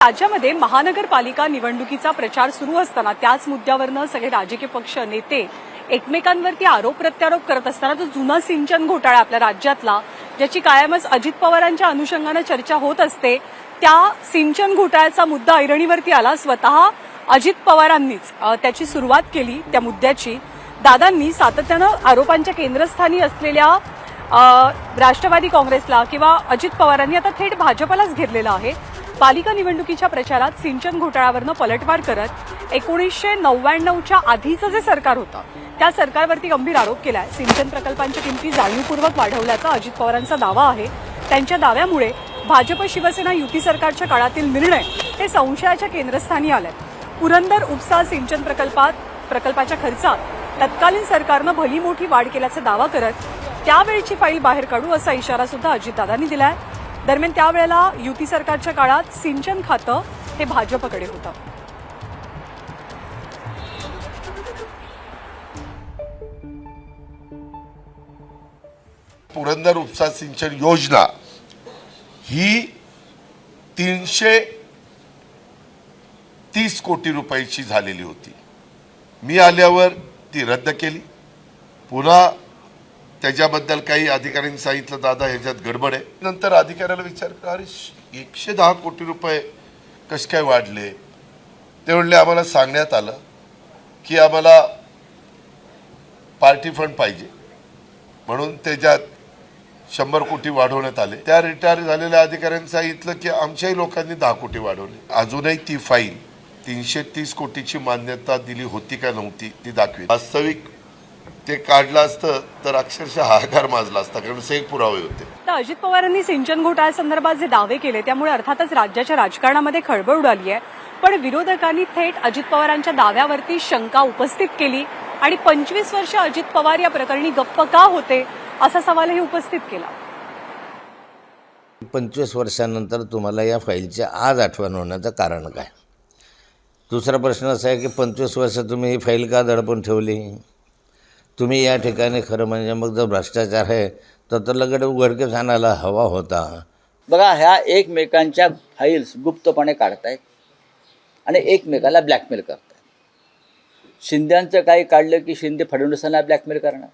राज्यामध्ये महानगरपालिका निवडणुकीचा प्रचार सुरू असताना त्याच मुद्द्यावरनं सगळे राजकीय पक्ष नेते एकमेकांवरती आरोप प्रत्यारोप करत असताना जो जुना सिंचन घोटाळा आपल्या राज्यातला ज्याची कायमच अजित पवारांच्या अनुषंगाने चर्चा होत असते, त्या सिंचन घोटाळ्याचा मुद्दा ऐरणीवरती आला। स्वतः अजित पवारांनीच त्याची सुरुवात केली त्या मुद्द्याची। दादांनी सातत्यानं आरोपांच्या केंद्रस्थानी असलेल्या राष्ट्रवादी काँग्रेसला किंवा अजित पवारांनी आता थेट भाजपलाच घेरलेलं आहे। पालिका निवडणुकीच्या प्रचारात सिंचन घोटाळ्यावरनं पलटवार करत 1999च्या आधीचं जे सरकार होतं त्या सरकारवरती गंभीर आरोप केलाय। सिंचन प्रकल्पांच्या किमती जाणीवपूर्वक वाढवल्याचा अजित पवारांचा दावा आहे। त्यांच्या दाव्यामुळे भाजप शिवसेना युती सरकारच्या काळातील निर्णय हे संशयाच्या केंद्रस्थानी आले। पुरंदर उपसा सिंचन प्रकल्पाच्या खर्चात तत्कालीन सरकारनं भली मोठी वाढ केल्याचा दावा करत त्यावेळची फाईल बाहेर काढू असा इशारा सुद्धा अजितदादांनी दिलाय। दरम्यान त्यावेळेला युती सरकारच्या काळात सिंचन खातं हे भाजपकडे होतं। पुरंदर उपसा सिंचन योजना ही 330 कोटी रुपयाची झालेली होती। मी आल्यावर ती रद्द केली। पुन्हा त्याच्याबद्दल काही अधिकाऱ्यांनी सांगितलं दादा ह्याच्यात गडबड आहे। नंतर अधिकाऱ्याला विचारलं अरे 110 कोटी रुपये कसे काय वाढले? ते म्हणले आम्हाला सांगण्यात आलं की आम्हाला पार्टी फंड पाहिजे म्हणून त्याच्यात 100 कोटी वाढवण्यात आले। त्या रिटायर झालेल्या अधिकाऱ्यांनी सांगितलं की आमच्याही लोकांनी 10 कोटी वाढवले। अजूनही ती फाईल 330 कोटीची मान्यता दिली होती का नव्हती ती दाखवी। वास्तविक ते काढलं असतं तर अक्षरशः हाहाकार माजला असता, कारण असे पुरावे होते। तर अजित पवारांनी सिंचन घोटाळ्यासंदर्भात जे दावे केले त्यामुळे अर्थातच राज्याच्या राजकारणामध्ये खळबळ उडाली आहे। पण विरोधकांनी थेट अजित पवारांच्या दाव्यावरती शंका उपस्थित केली आणि 25 वर्ष अजित पवार या प्रकरणी गप्प का होते असा सवालही उपस्थित केला। 25 वर्षांनंतर तुम्हाला या फाईलची आज आठवण होण्याचं कारण काय? दुसरा प्रश्न असा आहे की 25 वर्ष तुम्ही ही फाईल का दडपून ठेवली? तुम्ही या ठिकाणी खरं म्हणजे मग जर भ्रष्टाचार आहे तर लगेच उघडकीस आणायला हवा होता। बघा, ह्या एकमेकांच्या फाईल्स गुप्तपणे काढतायत आणि एकमेकाला ब्लॅकमेल करतायत। शिंद्यांचं काही काढलं की शिंदे फडणवीसांना ब्लॅकमेल करणार,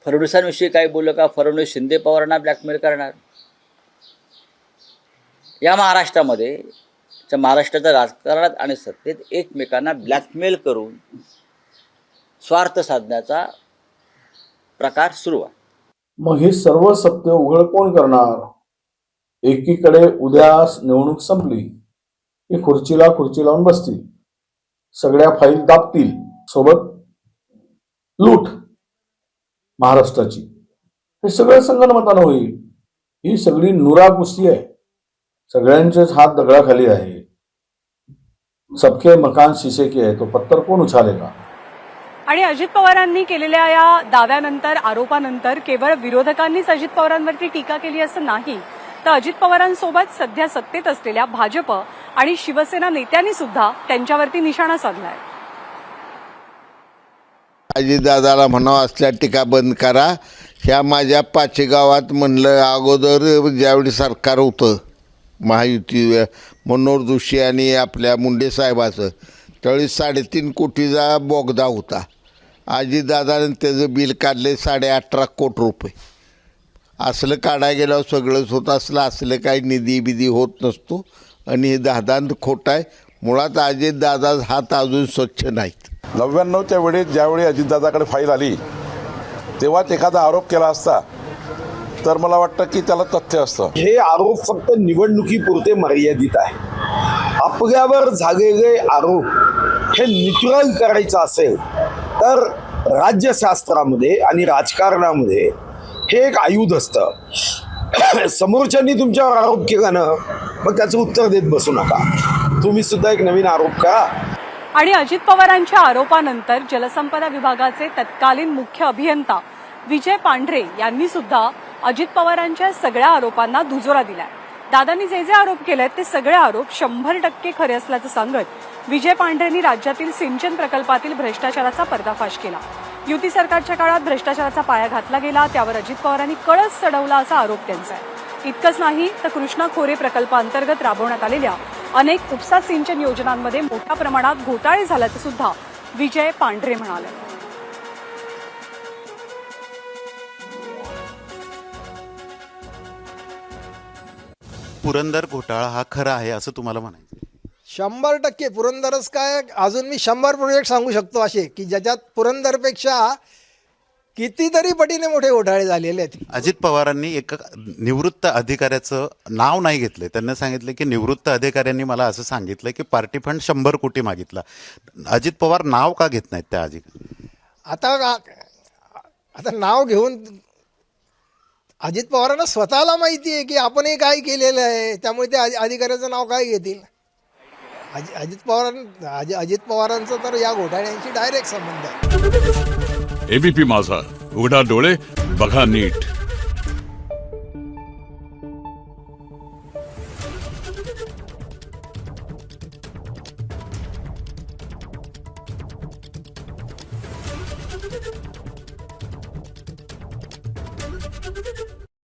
फडणवीसांविषयी काही बोललं का फडणवीस शिंदे पवारांना ब्लॅकमेल करणार। या महाराष्ट्राच्या राजकारणात आणि सत्तेत एकमेकांना ब्लॅकमेल करून स्वार्थ साधण्याचा प्रकार सुरू आहे। मग हे सर्व सत्य उघड कोण करणार? एकीकडे उद्या निवडणूक संपली की खुर्ची लावून बसतील, सगळ्या फाईल दाबतील, सोबत लूट महाराष्ट्राची, हे सगळं संगनमतानं होईल। ही सगळी नुरा कुस्ती आहे, सगळ्यांचेच हात दगडाखाली आहे। सबके मकान शीशे के आहे, तो पत्थर कोण उछालेगा? आणि अजित पवारांनी केलेल्या या दाव्यानंतर आरोपानंतर केवळ विरोधकांनीच अजित पवारांवरती टीका केली असं नाही, तर अजित पवारांसोबत सध्या सत्तेत असलेल्या भाजप आणि शिवसेना नेत्यांनी सुद्धा त्यांच्यावरती निशाणा साधलाय। अजितदादाला म्हणावं असल्या टीका बंद करा। ह्या माझ्या पाचेगावात म्हणलं अगोदर ज्यावेळी सरकार होतं महायुती मनोहर जोशी आणि आपल्या मुंडे साहेबाचं, त्यावेळी 3.5 कोटीचा बोगदा होता। अजितदादाने त्याचं बिल काढले 18.5 कोटी रुपये। असलं काढायला गेल्यावर सगळंच होत असलं काही निधी बिधी होत नसतो आणि हे दादांत खोट आहे। मुळात अजितदादा हात अजून स्वच्छ नाहीत। 99च्या वेळेस ज्यावेळी अजितदादाकडे फाईल आली तेव्हाच एखादा आरोप केला असता तर मला वाटतं की त्याला तथ्य असतं। हे आरोप फक्त निवडणुकीपुरते मर्यादित आहे। आपल्यावर झालेले आरोप हे न्यूट्रल करायचं असेल तर राज्यशास्त्रामध्ये आणि राजकारणामध्ये हे एक आयुध असतं। समोरच्यांनी तुमच्यावर आरोप केला ना, मग त्याचं उत्तर देत बसू नका, तुम्ही सुद्धा एक नवीन आरोप करा। आणि अजित पवारांच्या आरोपानंतर जलसंपदा विभागाचे तत्कालीन मुख्य अभियंता विजय पांढरे यांनी सुद्धा अजित पवारांच्या सगळ्या आरोपांना दुजोरा दिलाय। दादांनी जे आरोप केलेत ते सगळे आरोप 100% खरे असल्याचं सांगत विजय पांढरेंनी राज्यातील सिंचन प्रकल्पातील भ्रष्टाचाराचा पर्दाफाश केला। युती सरकारच्या काळात भ्रष्टाचाराचा पाया घातला गेला, त्यावर अजित पवारांनी कळस चढवला असा आरोप त्यांचा आहे। इतकंच नाही तर कृष्णा खोरे प्रकल्पाअंतर्गत राबवण्यात आलेल्या अनेक उपसा सिंचन योजनांमध्ये मोठ्या प्रमाणात घोटाळे झाल्याचं सुद्धा विजय पांढरे म्हणाले. पुरंदर घोटाळा हा खरा आहे असं तुम्हाला म्हणायचं? 100% पुरंदरच काय, अजून मी 100 प्रोजेक्ट सांगू शकतो असे की ज्याच्यात पुरंदरपेक्षा कितीतरी पटीने मोठे घोटाळे झालेले आहेत. अजित पवारांनी एका निवृत्त अधिकाऱ्याचं नाव नाही घेतलंय. त्यांना सांगितलं की निवृत्त अधिकाऱ्यांनी मला असं सांगितलं की पार्टी फंड 100 कोटी मागितला. अजित पवार नाव का घेत नाहीत त्या अधिकारी? आता नाव घेऊन अजित पवारांना स्वतःला माहिती आहे की आपण हे काय केलेलं आहे, त्यामुळे ते अधिकाऱ्याचं नाव काय घेतील. अजित पवारांचं तर या घोटाळ्यांशी डायरेक्ट संबंध आहे. एबीपी माझा, उघडा डोळे बघा नीट.